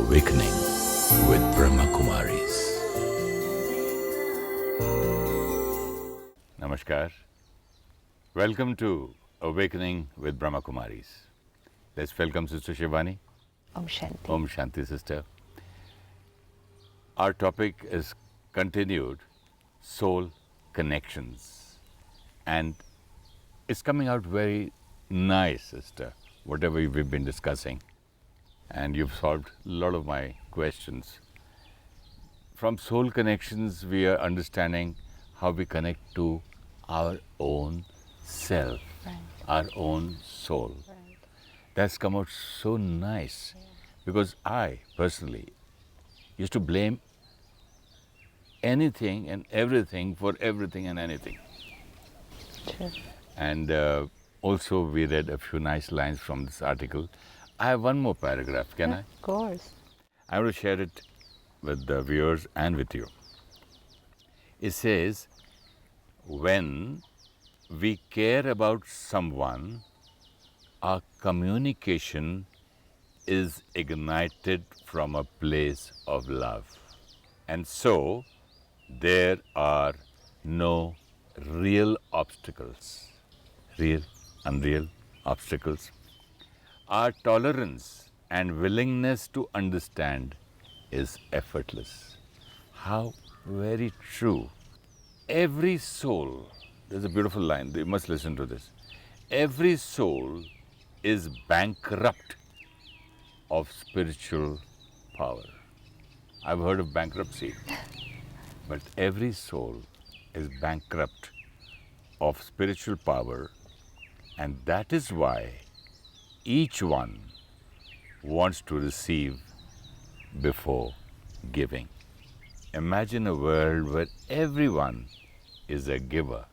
Awakening with Brahma Kumaris. Namaskar. Welcome to Awakening with Brahma Kumaris. Let's welcome Sister Shivani. Om Shanti. Om Shanti, sister. Our topic is continued soul connections. And it's coming out very nice, sister, whatever we've been discussing. And you've solved a lot of my questions. From soul connections, we are understanding how we connect to our own self, Right. our own soul. Right. That's come out so nice, because I personally used to blame anything and everything for everything and anything. True. And also we read a few nice lines from this article. I have one more paragraph, can I? Of course. I will share it with the viewers and with you. It says, when we care about someone, our communication is ignited from a place of love. And so, there are no real obstacles, real, unreal obstacles. Our tolerance and willingness to understand is effortless. How very true. Every soul, there's a beautiful line, you must listen to this. Every soul is bankrupt of spiritual power. I've heard of bankruptcy, but every soul is bankrupt of spiritual power, and that is why each one wants to receive before giving. Imagine a world where everyone is a giver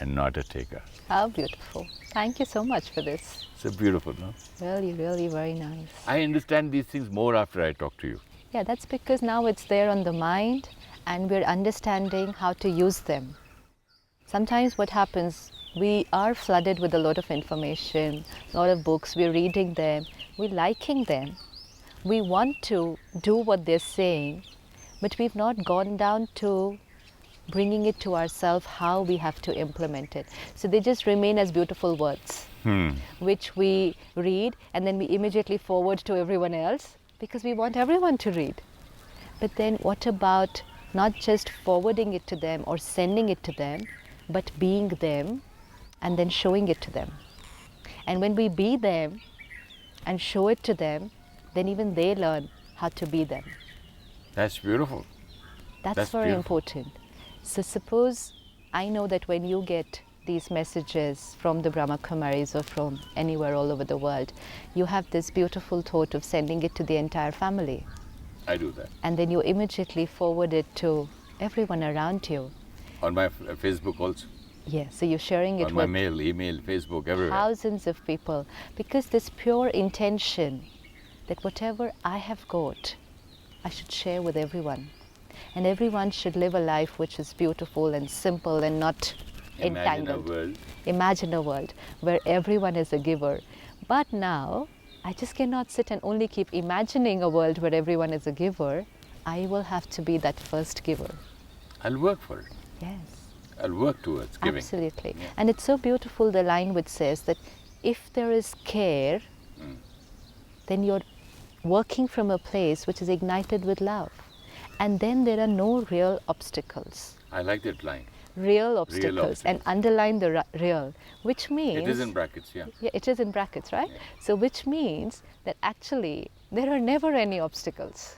and not a taker. How beautiful. Thank you so much for this. It's beautiful, no? Really, really very nice. I understand these things more after I talk to you. Yeah, that's because now it's there on the mind and we're understanding how to use them. Sometimes what happens, we are flooded with a lot of information, a lot of books, we're reading them, we're liking them. We want to do what they're saying, but we've not gone down to bringing it to ourselves how we have to implement it. So they just remain as beautiful words, which we read and then we immediately forward to everyone else because we want everyone to read. But then what about not just forwarding it to them or sending it to them, but being them and then showing it to them. And when we be them and show it to them, then even they learn how to be them. That's beautiful. That's very beautiful. important. So suppose I know that when you get these messages from the Brahma Kumaris or from anywhere all over the world, you have this beautiful thought of sending it to the entire family. I do that. And then you immediately forward it to everyone around you. On my Facebook also. Yeah, so you're sharing it On my with mail, email, Facebook, everywhere. thousands of people, because this pure intention that whatever I have got, I should share with everyone. And everyone should live a life which is beautiful and simple and not entangled. Imagine a world where everyone is a giver. But now, I just cannot sit and only keep imagining a world where everyone is a giver. I will have to be that first giver. I'll work for it. Yes. I'll work towards giving. Absolutely. Yeah. And it's so beautiful, the line which says that if there is care, then you're working from a place which is ignited with love. And then there are no real obstacles. I like that line. Real obstacles. And underline the real, which means... It is in brackets, yeah. Yeah, it is in brackets, right? Yeah. So which means that actually there are never any obstacles.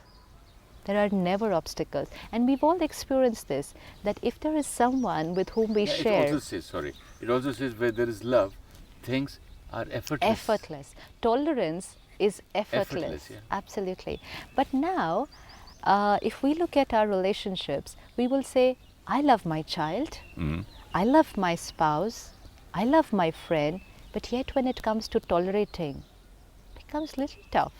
There are never obstacles. And we've all experienced this, that if there is someone with whom we share... It also says where there is love, things are effortless. Effortless. Tolerance is effortless. Yeah. Absolutely. But now, if we look at our relationships, we will say, I love my child, I love my spouse, I love my friend, but yet when it comes to tolerating, it becomes a little tough.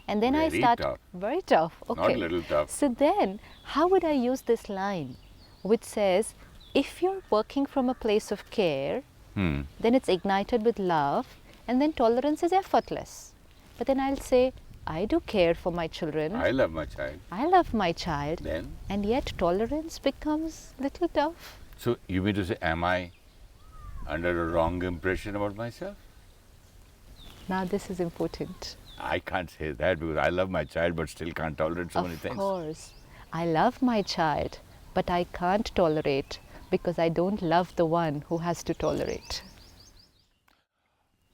And then Very I start, tough. very tough, okay. Not a little tough. So then, how would I use this line, which says, if you're working from a place of care, then it's ignited with love, and then tolerance is effortless. But then I'll say, I do care for my children. I love my child. I love my child. Then? And yet tolerance becomes little tough. So you mean to say, am I under a wrong impression about myself? Now this is important. I can't say that because I love my child but still can't tolerate so many Of things. course. I love my child, but I can't tolerate because I don't love the one who has to tolerate.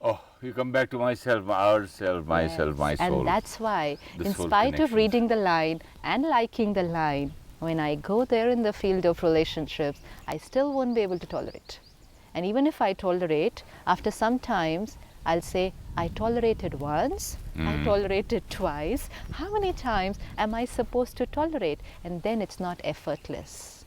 Oh, you come back to myself, ourself, myself, Yes. my soul. And that's why, The in soul spite of connection. reading the line and liking the line, when I go there in the field of relationships, I still won't be able to tolerate. And even if I tolerate, after some times, I'll say, I tolerated once, I tolerated twice. How many times am I supposed to tolerate? And then it's not effortless.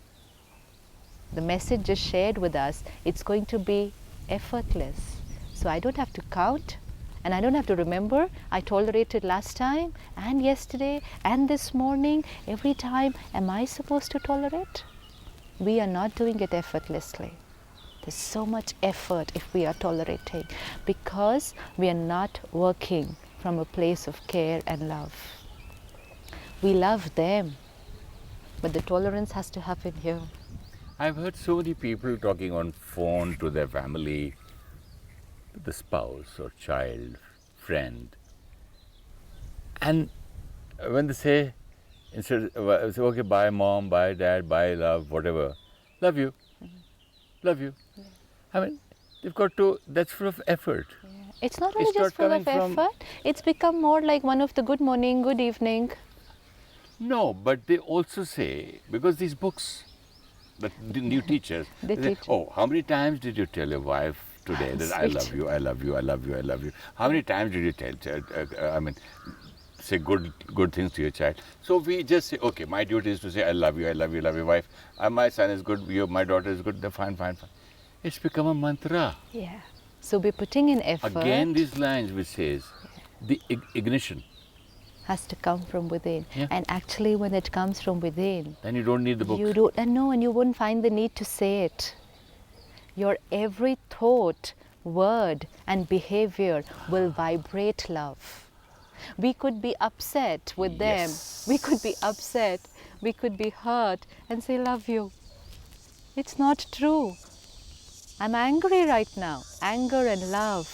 The message just shared with us, it's going to be effortless. So I don't have to count and I don't have to remember I tolerated last time and yesterday and this morning. Every time, am I supposed to tolerate? We are not doing it effortlessly. There's so much effort if we are tolerating because we are not working from a place of care and love. We love them, but the tolerance has to happen here. I've heard so many people talking on phone to their family, to the spouse or child, friend. And when they say, instead say, okay, bye mom, bye dad, bye love, whatever, love you, love you. Yeah. I mean, they've got to, that's full of effort. Yeah. It's not only It's not just full of coming from- effort, it's become more like one of the good morning, good evening. No, but they also say, because these books, the new teachers, They say, teach. oh, how many times did you tell your wife today that I Sweet. love you, I love you, I love you, I love you? How many times did you say good things to your child? So we just say, okay, my duty is to say I love you, I love you, love your wife. My son is good, my daughter is good, fine, fine, fine. It's become a mantra. Yeah. So we're putting in effort. Again, these lines which says, the ignition. Has to come from within. Yeah. And actually when it comes from within, Then you don't need the books. you don't, and no, and you wouldn't find the need to say it. Your every thought, word and behavior will vibrate love. We could be upset with them. Yes. We could be upset. We could be hurt and say, love you. It's not true. I'm angry right now. Anger and love,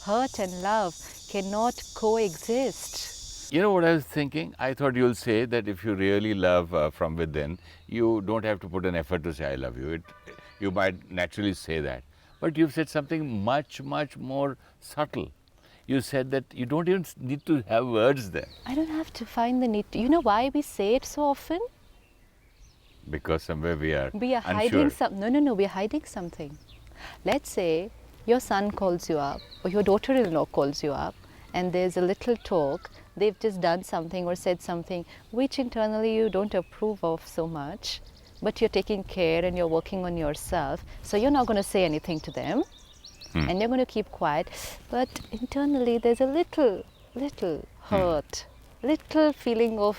hurt and love cannot coexist. You know what I was thinking? I thought you'll say that if you really love from within, you don't have to put an effort to say I love you. You might naturally say that. But you've said something much, much more subtle. You said that you don't even need to have words there. I don't have to find the need to. You know why we say it so often? Because somewhere we are We are unsure. hiding No, we are hiding something. Let's say your son calls you up or your daughter-in-law calls you up and there's a little talk. They've just done something or said something which internally you don't approve of so much, but you're taking care and you're working on yourself. So you're not going to say anything to them and you're going to keep quiet. But internally there's a little hurt, little feeling of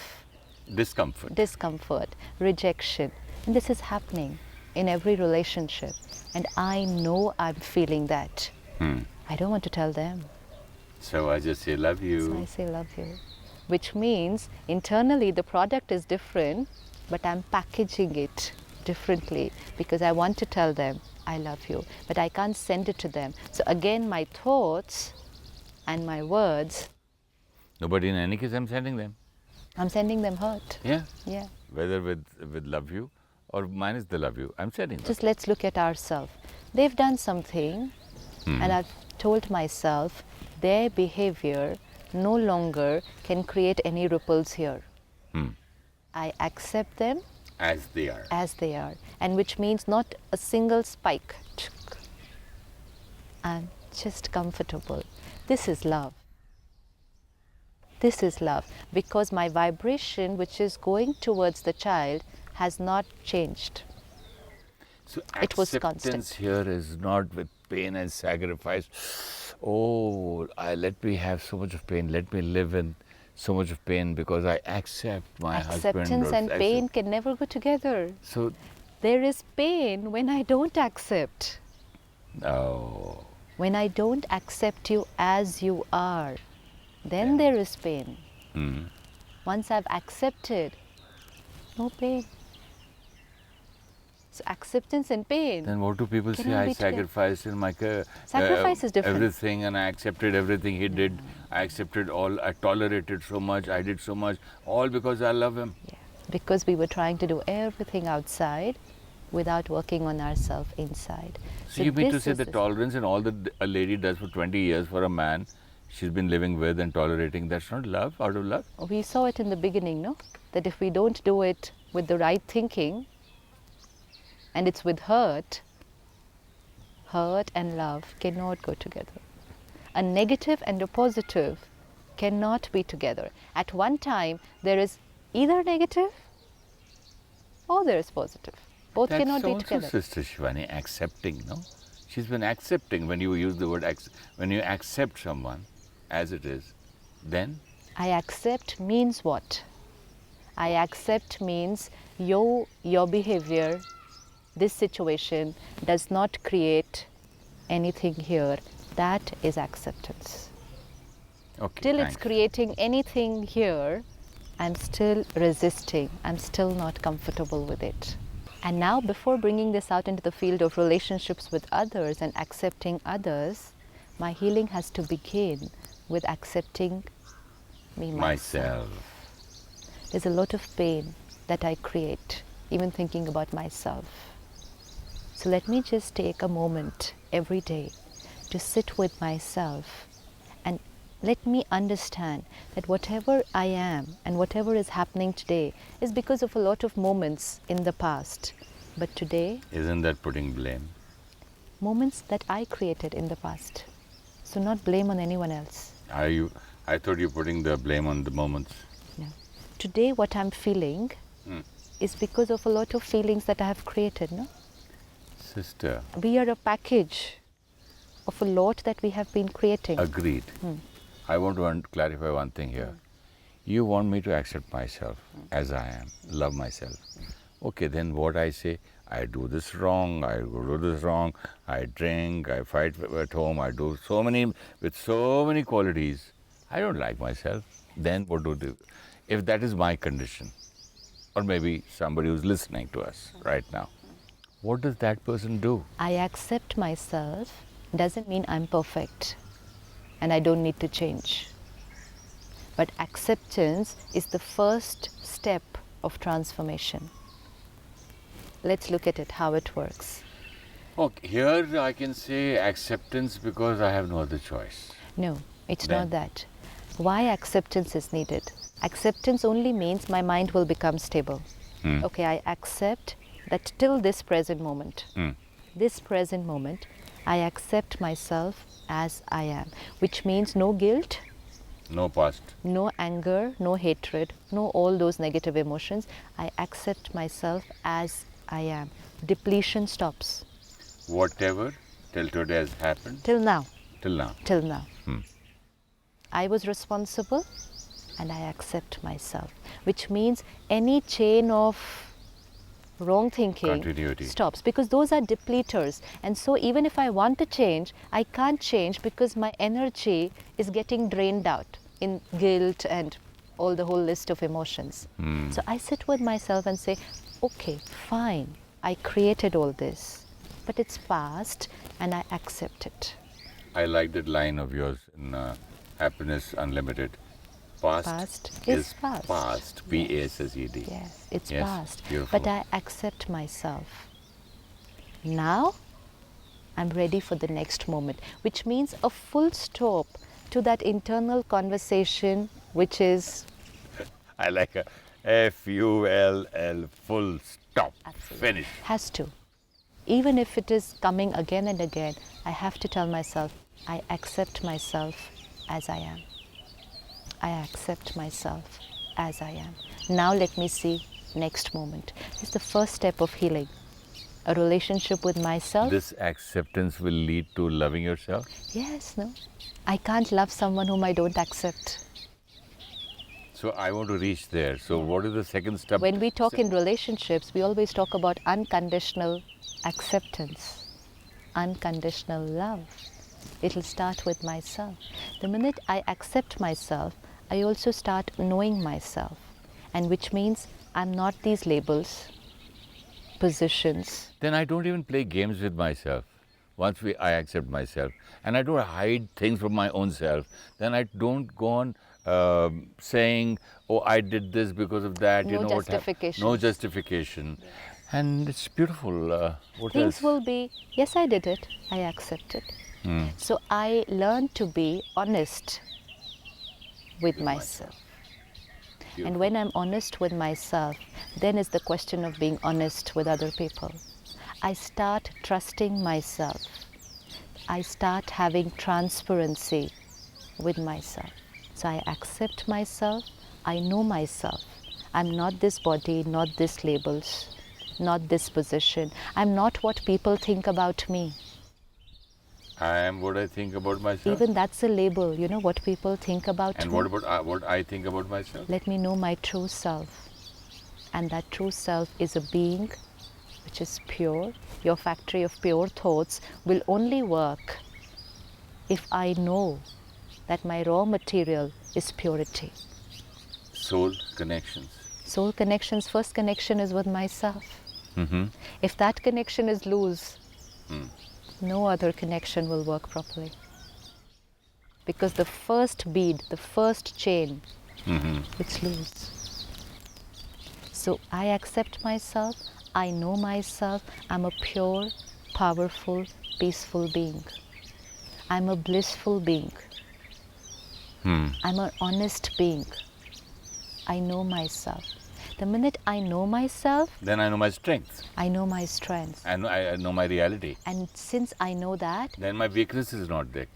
discomfort, rejection. And this is happening in every relationship. And I know I'm feeling that. I don't want to tell them. So I just say love you. So I say love you. Which means internally the product is different, but I'm packaging it differently because I want to tell them I love you, but I can't send it to them. So again, my thoughts and my words, No, but in any case, I'm sending them. I'm sending them hurt. Yeah. Yeah. Whether with love you or minus the love you, I'm sending them. Just let's look at ourselves. They've done something and I've told myself their behavior no longer can create any ripples here. I accept them As they are. as they are, and which means not a single spike. I'm just comfortable. This is love. This is love because my vibration, which is going towards the child, has not changed. So It was acceptance constant. here is not with pain and sacrifice. Oh, let me have so much of pain. Let me live in so much of pain because I accept my husband. Acceptance or and pain can never go together. So, There is pain when I don't accept. When I don't accept you as you are, then there is pain. Once I've accepted, no pain. So acceptance and pain. Then what do people say? Cannot I be together. sacrificed in my Sacrifice is different. everything, and I accepted everything he did. I accepted all. I tolerated so much. I did so much, all because I love him. Yeah. Because we were trying to do everything outside without working on ourselves inside. So you mean to this say is the tolerance and all that a lady does for 20 years for a man, she's been living with and tolerating, that's not love, out of love? We saw it in the beginning, no? That if we don't do it with the right thinking, and it's with hurt and love cannot go together. A negative and a positive cannot be together. At one time, there is either negative or there is positive. Both That's cannot be also together. Sister Shivani, accepting, no? She's been accepting. When you use the word when you accept someone as it is, then? I accept means what? I accept means your behavior, this situation does not create anything here. That is acceptance. Okay, Till thanks. it's creating anything here, I'm still resisting. I'm still not comfortable with it. And now, before bringing this out into the field of relationships with others and accepting others, my healing has to begin with accepting me myself. There's a lot of pain that I create, even thinking about myself. So let me just take a moment every day to sit with myself and let me understand that whatever I am and whatever is happening today is because of a lot of moments in the past. But today, Isn't that putting blame? moments that I created in the past. So not blame on anyone else. I thought you were putting the blame on the moments. No. Today what I'm feeling is because of a lot of feelings that I have created, no? Sister, We are a package of a lot that we have been creating. agreed. I want to clarify one thing here. You want me to accept myself as I am, love myself. Okay, then what I say, I do this wrong, I do this wrong, I drink, I fight at home, I do with so many qualities. I don't like myself. Then what do? If that is my condition, or maybe somebody who's listening to us right now, what does that person do? I accept myself doesn't mean I'm perfect and I don't need to change. But acceptance is the first step of transformation. Let's look at it, how it works. Okay, here I can say acceptance because I have no other choice. No, it's Then? not that. Why acceptance is needed? Acceptance only means my mind will become stable. Okay, I accept that till this present moment, I accept myself as I am, which means no guilt, No past. no anger, no hatred, no all those negative emotions. I accept myself as I am. Depletion stops. Whatever till today has happened, Till now. till now. Till now. I was responsible and I accept myself, which means any chain of wrong thinking Continuity. stops, because those are depleters. And so even if I want to change, I can't change because my energy is getting drained out in guilt and all the whole list of emotions. So I sit with myself and say, okay, fine, I created all this, but it's past and I accept it. I like that line of yours in Happiness Unlimited. Past is past. Past. P-A-S-S-E-D. Yes, it's Yes, past. beautiful. But I accept myself. Now I'm ready for the next moment, which means a full stop to that internal conversation, which is I like a F-U-L-L, full stop. Absolutely. Finish. has to. Even if it is coming again and again, I have to tell myself, I accept myself as I am. I accept myself as I am. Now let me see next moment. It's the first step of healing. A relationship with myself. This acceptance will lead to loving yourself? Yes, no. I can't love someone whom I don't accept. So I want to reach there. So what is the second step? When we talk in relationships, we always talk about unconditional acceptance, unconditional love. It'll start with myself. The minute I accept myself, I also start knowing myself, and which means I'm not these labels, positions. Then I don't even play games with myself. Once I accept myself, and I don't hide things from my own self, then I don't go on saying, "Oh, I did this because of that." No you know what happened? justifications. No justification, and it's beautiful. What Things else? will be, yes, I did it, I accept it. So I learn to be honest with myself. And when I'm honest with myself, then is the question of being honest with other people. I start trusting myself. I start having transparency with myself. So I accept myself, I know myself. I'm not this body, not this labels, not this position. I'm not what people think about me. I am what I think about myself. Even that's a label, you know, what people think about And me. what about what I think about myself? Let me know my true self. And that true self is a being which is pure. Your factory of pure thoughts will only work if I know that my raw material is purity. Soul connections. Soul connections, first connection is with myself. If that connection is loose, no other connection will work properly. Because the first bead, the first chain, it's loose. So I accept myself, I know myself, I'm a pure, powerful, peaceful being. I'm a blissful being. I'm an honest being. I know myself. The minute I know myself, Then I know my strength. I know my strengths. I know my reality. And since I know that, Then my weakness is not there.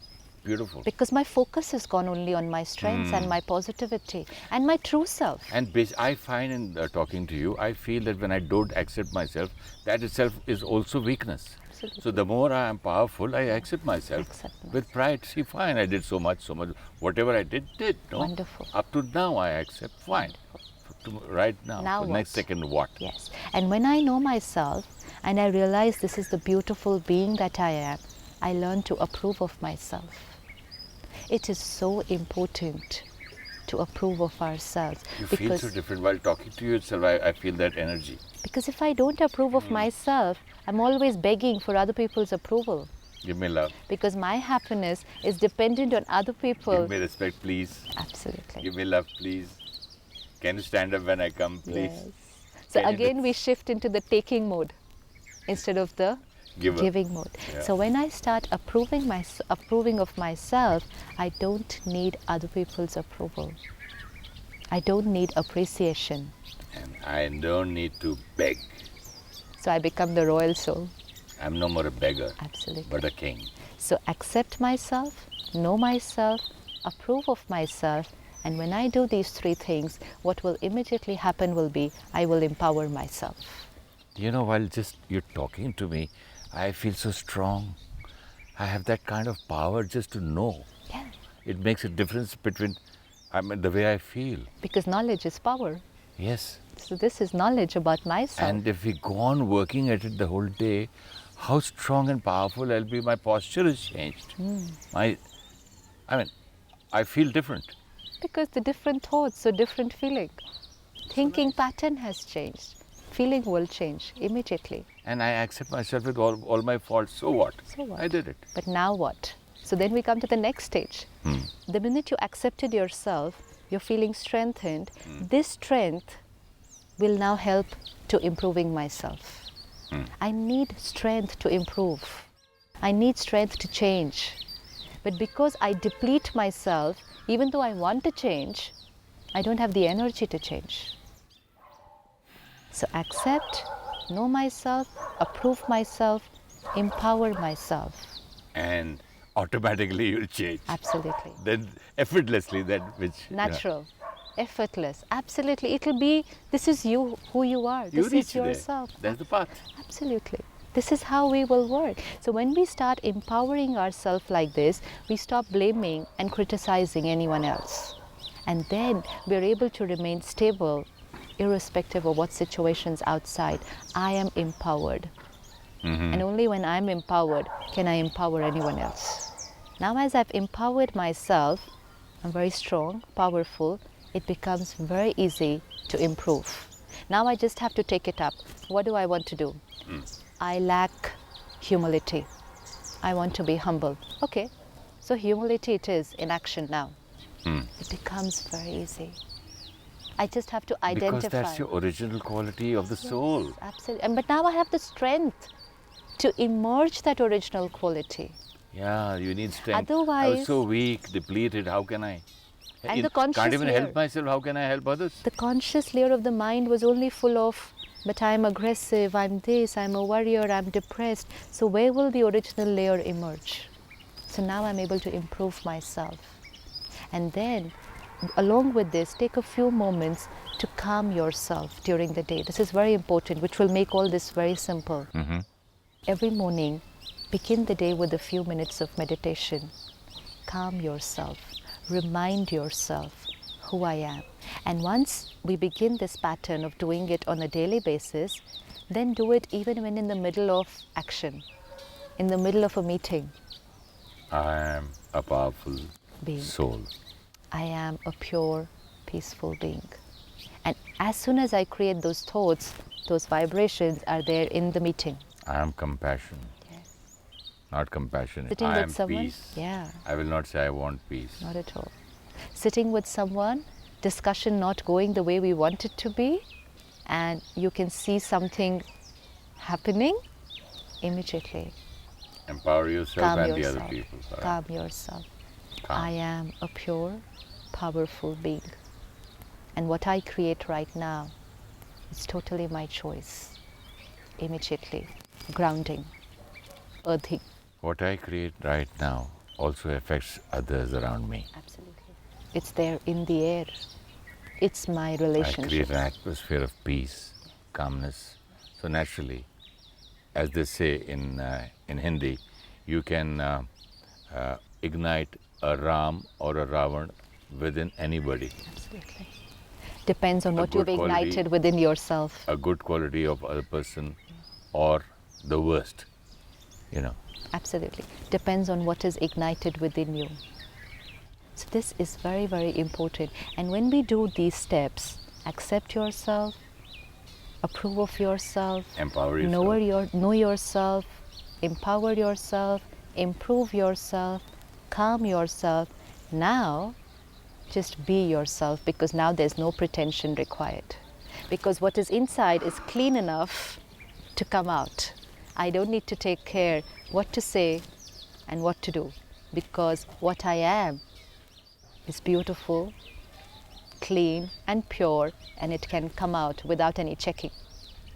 Beautiful. because my focus is gone only on my strengths and my positivity and my true self. And I find in talking to you, I feel that when I don't accept myself, that itself is also weakness. Absolutely. So the more I am powerful, I accept myself Accept myself. with pride. See, fine, I did so much. Whatever I did. No? Wonderful. Up to now, I accept. Fine. Right now. Now for what? next second, what? Yes. And when I know myself and I realize this is the beautiful being that I am, I learn to approve of myself. It is so important to approve of ourselves. You feel so different while talking to yourself. I feel that energy. Because if I don't approve of myself, I'm always begging for other people's approval. Give me love. Because my happiness is dependent on other people. Give me respect, please. Absolutely. Give me love, please. Can you stand up when I come, please? Yes. So Can you again, we shift into the taking mode instead of the Giver. giving mode. Yeah. So when I start approving of myself, I don't need other people's approval. I don't need appreciation. And I don't need to beg. So I become the royal soul. I'm no more a beggar, Absolutely. but a king. So accept myself, know myself, approve of myself, and when I do these three things, what will immediately happen will be I will empower myself. You know, while just you're talking to me, I feel so strong. I have that kind of power just to know. Yeah. It makes a difference between the way I feel. Because knowledge is power. Yes. So this is knowledge about myself. And if we go on working at it the whole day, how strong and powerful I'll be. My posture is changed. I feel different. Because the different thoughts, so different feeling. Thinking pattern has changed. Feeling will change immediately. And I accept myself with all my faults. So what? So what? I did it. But now what? So then we come to the next stage. The minute you accepted yourself, you're feeling strengthened. This strength will now help to improving myself. I need strength to improve. I need strength to change. But because I deplete myself, even though I want to change, I don't have the energy to change. So accept, know myself, approve myself, empower myself. And automatically you'll change. Absolutely. Then effortlessly, Natural, effortless, absolutely. It'll be, this is you, who you are. You This reach is yourself. there. That's the path. Absolutely. This is how we will work. So when we start empowering ourselves like this, we stop blaming and criticizing anyone else. And then we're able to remain stable, irrespective of what situations outside. I am empowered. And only when I'm empowered can I empower anyone else. Now as I've empowered myself, I'm very strong, powerful, it becomes very easy to improve. Now I just have to take it up. What do I want to do? I lack humility. I want to be humble. Okay, so humility it is in action now. It becomes very easy. I just have to identify. Because that's your original quality of the soul. Absolutely. But now I have the strength to emerge that original quality. Yeah, you need strength. I Otherwise, was so weak, depleted, how can I? And the conscious can't even layer. help myself, how can I help others? The conscious layer of the mind was only full of, but I'm aggressive, I'm this, I'm a warrior, I'm depressed. So where will the original layer emerge? So now I'm able to improve myself. And then, along with this, take a few moments to calm yourself during the day. This is very important, which will make all this very simple. Every morning, begin the day with a few minutes of meditation. Calm yourself. Remind yourself who I am. And once we begin this pattern of doing it on a daily basis, then do it even when in the middle of action, in the middle of a meeting. I am a powerful Being. soul. I am a pure, peaceful being. And as soon as I create those thoughts, those vibrations are there in the meeting. I am compassion. Yes. Not compassionate. Sitting I with am someone, peace. yeah. I will not say I want peace. Not at all. Sitting with someone, discussion not going the way we want it to be, and you can see something happening, immediately Empower yourself calm and yourself. the other people. Calm yourself. Calm. I am a pure, powerful being. And what I create right now is totally my choice. Immediately. Grounding. Earthing. What I create right now also affects others around me. Absolutely. It's there in the air. It's my I relationship. create an atmosphere of peace, calmness. So naturally, as they say in Hindi, you can ignite a Ram or a Ravan within anybody. Absolutely. Depends on A what you've good quality. ignited within yourself. A good quality of other person or the worst, you know. Absolutely. Depends on what is ignited within you. So this is very, very important. And when we do these steps, accept yourself, approve of yourself, Empower yourself. know yourself, empower yourself, improve yourself, calm yourself. Now, just be yourself, because now there's no pretension required. Because what is inside is clean enough to come out. I don't need to take care what to say and what to do, because what I am is beautiful, clean and pure, and it can come out without any checking.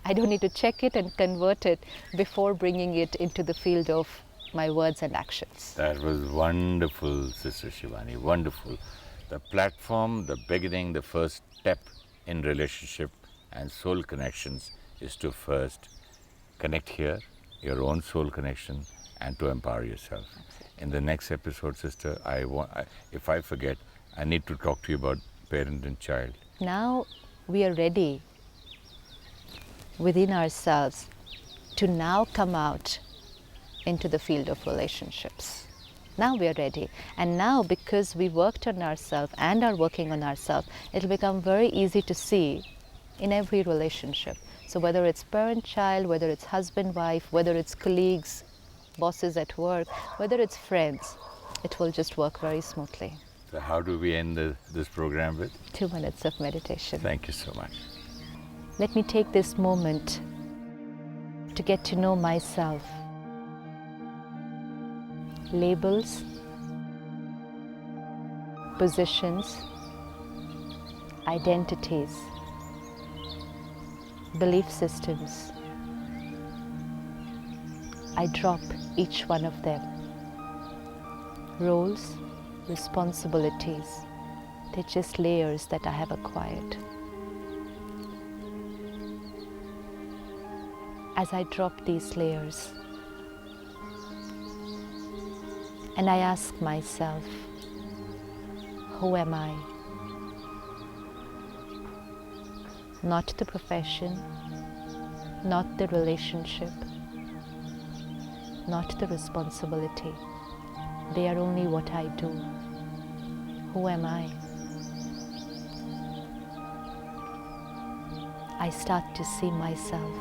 I don't need to check it and convert it before bringing it into the field of my words and actions. That was wonderful, Sister Shivani, wonderful. The platform, the beginning, the first step in relationship and soul connections is to first connect here, your own soul connection, and to empower yourself. In the next episode, sister, if I forget, I need to talk to you about parent and child. Now we are ready within ourselves to now come out into the field of relationships. Now we are ready. And now, because we worked on ourselves and are working on ourselves, it will become very easy to see in every relationship. So whether it's parent-child, whether it's husband-wife, whether it's colleagues, bosses at work, whether it's friends, it will just work very smoothly. So how do we end this program with? 2 minutes of meditation. Thank you so much. Let me take this moment to get to know myself. Labels, positions, identities, belief systems. I drop each one of them. Roles, responsibilities, they're just layers that I have acquired. As I drop these layers, and I ask myself, who am I? Not the profession, not the relationship, not the responsibility. They are only what I do. who am I? I start to see myself,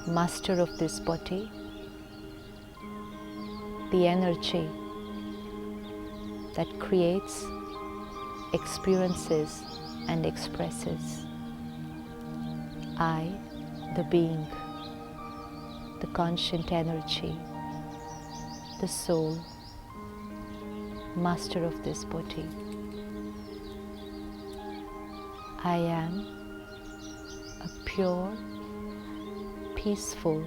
master of this body, the energy that creates, experiences and expresses. I, the being, the conscient energy, the soul, master of this body. I am a pure, peaceful,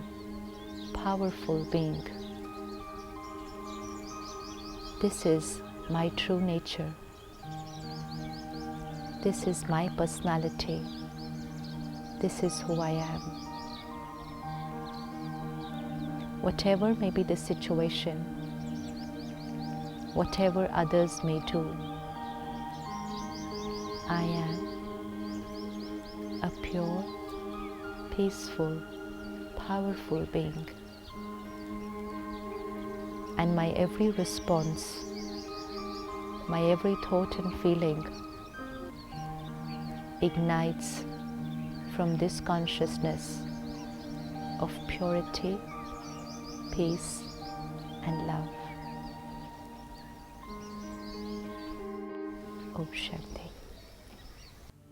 powerful being. This is my true nature. This is my personality. This is who I am. Whatever may be the situation, whatever others may do, I am a pure, peaceful, powerful being. And my every response, my every thought and feeling ignites from this consciousness of purity, peace and love. Om Shanti.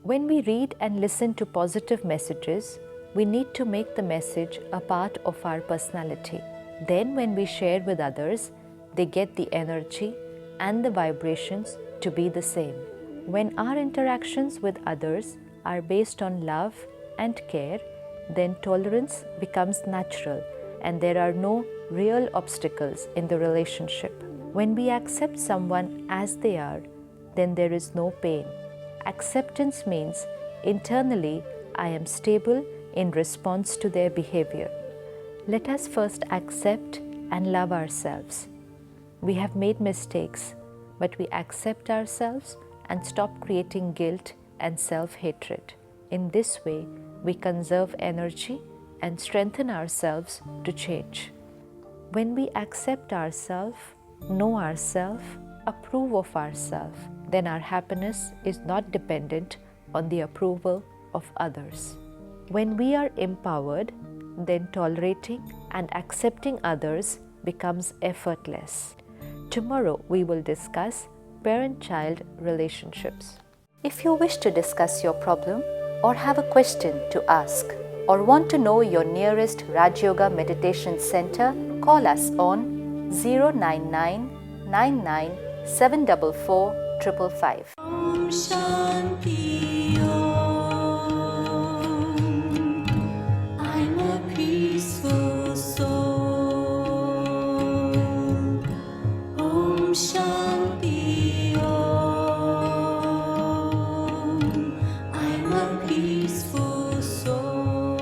When we read and listen to positive messages, we need to make the message a part of our personality. Then when we share with others, they get the energy and the vibrations to be the same. When our interactions with others are based on love and care, then tolerance becomes natural and there are no real obstacles in the relationship. When we accept someone as they are, then there is no pain. Acceptance means internally I am stable in response to their behavior. Let us first accept and love ourselves. We have made mistakes, but we accept ourselves and stop creating guilt and self-hatred. In this way, we conserve energy and strengthen ourselves to change. When we accept ourselves, know ourselves, approve of ourselves, then our happiness is not dependent on the approval of others. When we are empowered, then tolerating and accepting others becomes effortless. Tomorrow we will discuss parent-child relationships. If you wish to discuss your problem or have a question to ask or want to know your nearest Rajyoga meditation center, call us on 099 99 744 555. Om Shanti Om. I'm a peaceful soul. Om Shanti Om. I'm a peaceful soul.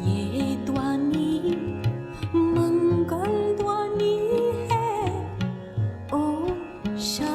ये ध्वनि मंगल ध्वनि है. Om Shanti.